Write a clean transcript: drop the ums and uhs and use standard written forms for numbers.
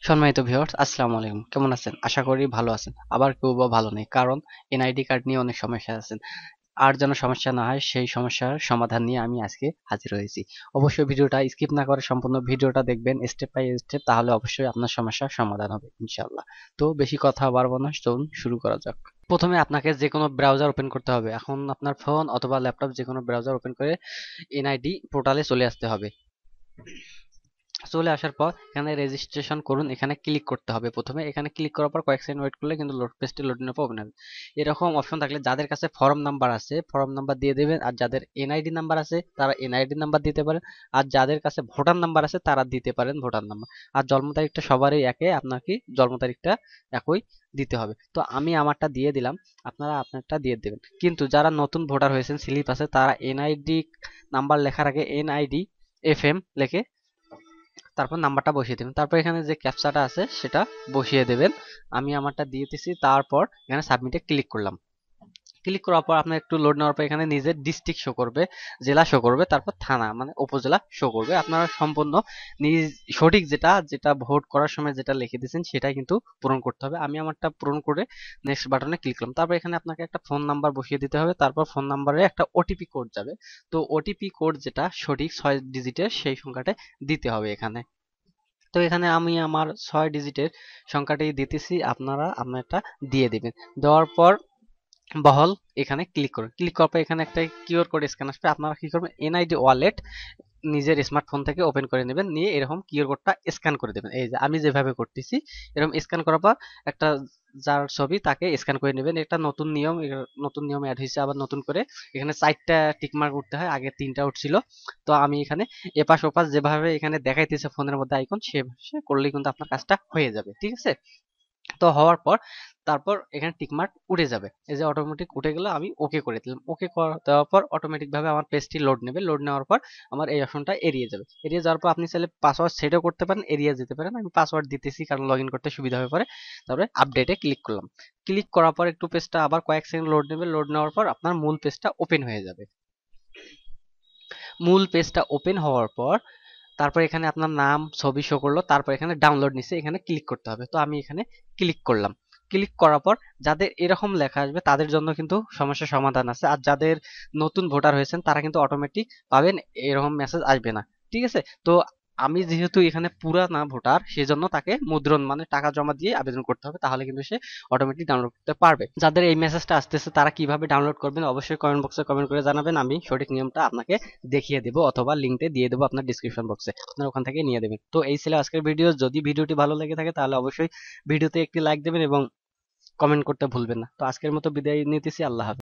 সম্মানিত ভিউয়ার্স, আসসালামু আলাইকুম। কেমন আছেন? আশা করি ভালো আছেন। আবার কেউ বা ভালো নেই, কারণ এনআইডি কার্ড নিয়ে অনেক সমস্যা আছেন। আর যেন সমস্যা না হয় সেই সমস্যার সমাধান নিয়ে আমি আজকে হাজির হয়েছি। অবশ্যই ভিডিওটা স্কিপ না করে সম্পূর্ণ ভিডিওটা দেখবেন স্টেপ বাই স্টেপ, তাহলে অবশ্যই আপনার সমস্যার সমাধান হবে ইনশাআল্লাহ। তো বেশি কথা বাড়াবো না, চলুন শুরু করা যাক। প্রথমে আপনাকে যে কোনো ব্রাউজার ওপেন করতে হবে। এখন আপনার ফোন অথবা ল্যাপটপ যে কোনো ব্রাউজার ওপেন করে এনআইডি পোর্টালে চলে আসতে হবে। চলে আসার পর এখানে রেজিস্ট্রেশন করুন, এখানে ক্লিক করতে হবে। প্রথমে এখানে ক্লিক করার পর কয়েক সেকেন্ড ওয়েট করলে কিন্তু লোড পেজটি লোডিং এর পর ওপেন হবে। এরকম অপশন থাকলে যাদের কাছে ফর্ম নাম্বার আছে ফর্ম নাম্বার দিয়ে দেবেন, আর যাদের এনআইডি নাম্বার আছে তারা এনআইডি নাম্বার দিতে পারেন, আর যাদের কাছে ভোটার নাম্বার আছে তারা দিতে পারেন ভোটার নাম্বার। আর জন্ম তারিখটা সবারই একে, আপনার কি জন্ম তারিখটা একই দিতে হবে। তো আমি আমারটা দিয়ে দিলাম, আপনারা আপনারটা দিয়ে দেবেন। কিন্তু যারা নতুন ভোটার হয়েছেন স্লিপ আছে তারা এনআইডি নাম্বার লেখার আগে এনআইডি এফএম লিখে তারপর নাম্বারটা বসিয়ে দেবেন। তারপর এখানে যে ক্যাপচাটা আছে সেটা বসিয়ে দেবেন। আমি আমারটা দিয়ে দিছি। তারপর এখানে সাবমিটে ক্লিক করলাম। ক্লিক করার পর আপনার একটু লোড নেওয়ার পর এখানে নিজের ডিস্ট্রিক্ট শো করবে, জেলা শো করবে, তারপর থানা মানে উপজেলা শো করবে। আপনারা সম্পূর্ণ নিজ সঠিক যেটা যেটা ভোট করার সময় যেটা লিখে দিয়েছেন সেটাই কিন্তু পূরণ করতে হবে। আমি আমারটা পূরণ করে নেক্সট বাটনে ক্লিক করলাম। তারপর এখানে আপনাকে একটা ফোন নাম্বার বসিয়ে দিতে হবে। তারপর ফোন নাম্বারে একটা ওটিপি কোড যাবে। তো ওটিপি কোড যেটা সঠিক 6 ডিজিটের সেই সংখ্যাটা দিতে হবে এখানে। তো এখানে আমি আমার 6 ডিজিটের সংখ্যাটি দিতেছি, আপনারা আপনারটা দিয়ে দিবেন। দেওয়ার পর বহল এখানে ক্লিক করুন। ক্লিক করার পর এখানে একটা কিউআর কোড স্ক্যান আসবে। আপনারা কি করবেন, এনআইডি ওয়ালেট নিজের স্মার্টফোন থেকে ওপেন করে নেবেন, নিয়ে এরকম কিউআর কোডটা স্ক্যান করে দেবেন। এই যে আমি যেভাবে করতেছি এরকম স্ক্যান করার পর একটা যার ছবি তাকে স্ক্যান করে নেবেন। এটা নতুন নিয়ম, নতুন নিয়ম অ্যাড হয়েছে আবার নতুন করে। এখানে 4টা টিকমার্ক উঠতে হয়, আগে 3টা উঠছিল। তো আমি এখানে এপাশ ওপাশ যেভাবে এখানে দেখাইতেছে ফোনের মধ্যে আইকন সেভাবে করলেই কিন্তু আপনার কাজটা হয়ে যাবে। ঠিক আছে? তো হওয়ার পর তারপর এখানে টিকমার্ক উঠে যাবে। এই যে অটোমেটিক উঠে গেল, আমি ওকে করে দিলাম। ওকে দেওয়ার পর অটোমেটিক ভাবে আমার পেজটি লোড নেবে। লোড নেওয়ার পর আমার এই অপশনটা এড়িয়ে যাবে। এড়িয়ে যাওয়ার পর আপনি চাইলে পাসওয়ার্ড সেটও করতে পারেন, এড়িয়ে যেতে পারেন। আমি পাসওয়ার্ড দিতেছি কারণ লগ ইন করতে সুবিধা হয়ে পড়ে। তারপরে আপডেটে ক্লিক করলাম। ক্লিক করার পর একটু পেজটা আবার কয়েক সেকেন্ড লোড নেবে। লোড নেওয়ার পর আপনার মূল পেজটা ওপেন হয়ে যাবে। মূল পেজটা ওপেন হওয়ার পর তারপর এখানে আপনার নাম ছবি শো করলো। তারপর এখানে ডাউনলোড নিচে এখানে ক্লিক করতে হবে। তো আমি এখানে ক্লিক করলাম। ক্লিক করার পর যাদের এরকম লেখা আসবে তাদের জন্য কিন্তু সমস্যার সমাধান আছে, আর যাদের নতুন ভোটার হয়েছেন তারা কিন্তু অটোমেটিক পাবেন, এরকম মেসেজ আসবে না। ঠিক আছে? তো আমি যেহেতু এখানে পুরানা ভোটার সেজন্য তাকে মুদ্রণ মানে টাকা জমা দিয়ে আবেদন করতে হবে, তাহলে কিন্তু সে অটোমেটিক ডাউনলোড করতে পারবে। যাদের এই মেসেজটা আসতেছে তারা কিভাবে ডাউনলোড করবেন অবশ্যই কমেন্ট বক্সে কমেন্ট করে জানাবেন। আমি সঠিক নিয়মটা আপনাকে দেখিয়ে দেবো অথবা লিঙ্কটা দিয়ে দেবো আপনার ডিসক্রিপশন বক্সে, আপনারা ওখান থেকে নিয়ে দেবেন। তো এই ছিল আজকের ভিডিও। যদি ভিডিওটি ভালো লেগে থাকে তাহলে অবশ্যই ভিডিওতে একটি লাইক দেবেন এবং কমেন্ট করতে ভুলবেন না। তো আজকের মতো বিদায় নিতেছি। আল্লাহ হাফেজ।